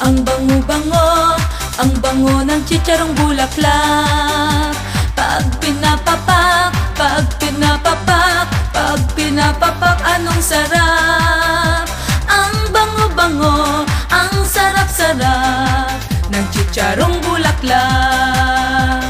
Ang bango-bango, ang bango ng chicharong bulaklak. Pag pinapapak, pag pinapapak, pag pinapapak, anong sarap. Ang bango-bango, ang sarap-sarap ng chicharong bulaklak.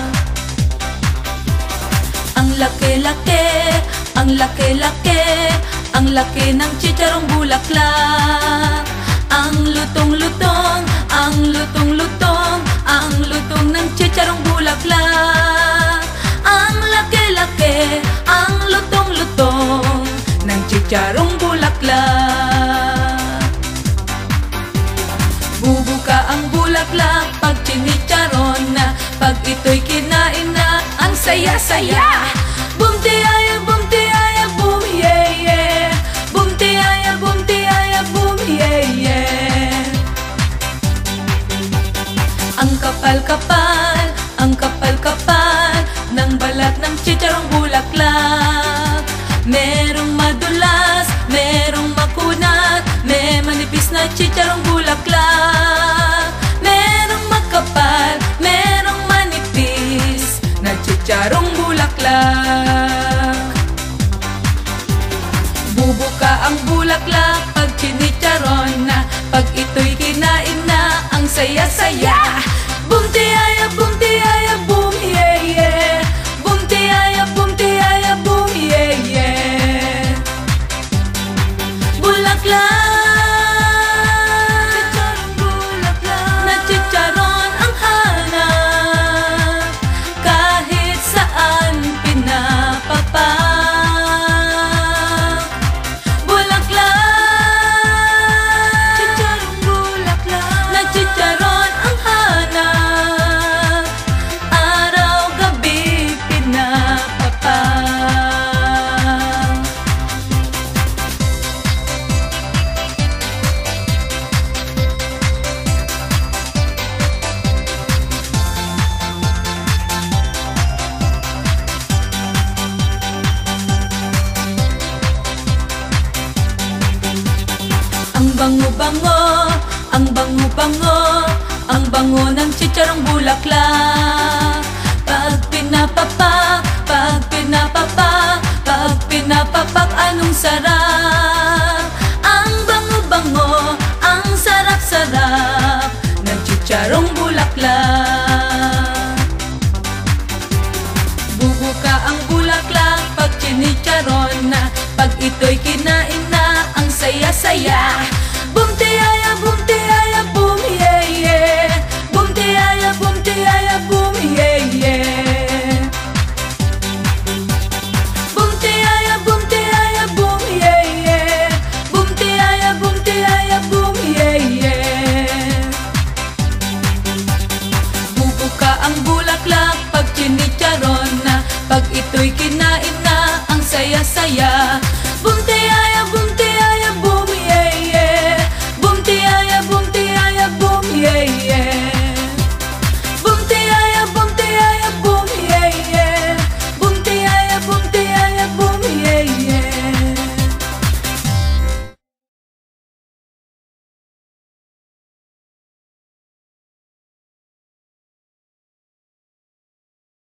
Ang laki-laki, ang laki-laki, ang laki ng chicharong bulaklak. Ang lutong-lutong, ang lutong-lutong, ang lutong ng chicharong bulaklak. Ang laki-laki, ang lutong-lutong ng chicharong bulaklak. Bubuka ang bulaklak pag chinicharon na, pag ito'y kinain na, ang saya-saya. Bumtiaya, bumtiaya, boom, yeah, yeah. Bumtiaya, bumtiaya, boom, yeah, yeah. Ang kapal-kapal, ang kapal-kapal ng balat ng chicharong bulaklak. Merong madulas, merong makunat, may manipis na chicharong bulaklak. Merong makapal, merong manipis na chicharong bulaklak. Bubuka ang bulaklak pag chinicharon na, pag ito'y kinain na, ang saya-saya. Bumtiaya, bumtiaya, boom, yeah, yeah. Bumtiaya, bumtiaya, boom, yeah, yeah. Bulaklak, chicharong bulaklak, na chicharon ang hanap, kahit saan pinapapak. Bulaklak, chicharong bulaklak, na chicharon ang hanap, araw-gabi pinapapak. Ang bango-bango, ang bango-bango, ang bango ng chicharong bulaklak. Pag pinapapak, pag pinapapak, pag pinapapak, anong sarap. Ang bango-bango, ang sarap-sarap ng chicharong bulaklak. Bubuka ang bulaklak pag chinicharon na, pag ito'y kinain na, ang saya-saya.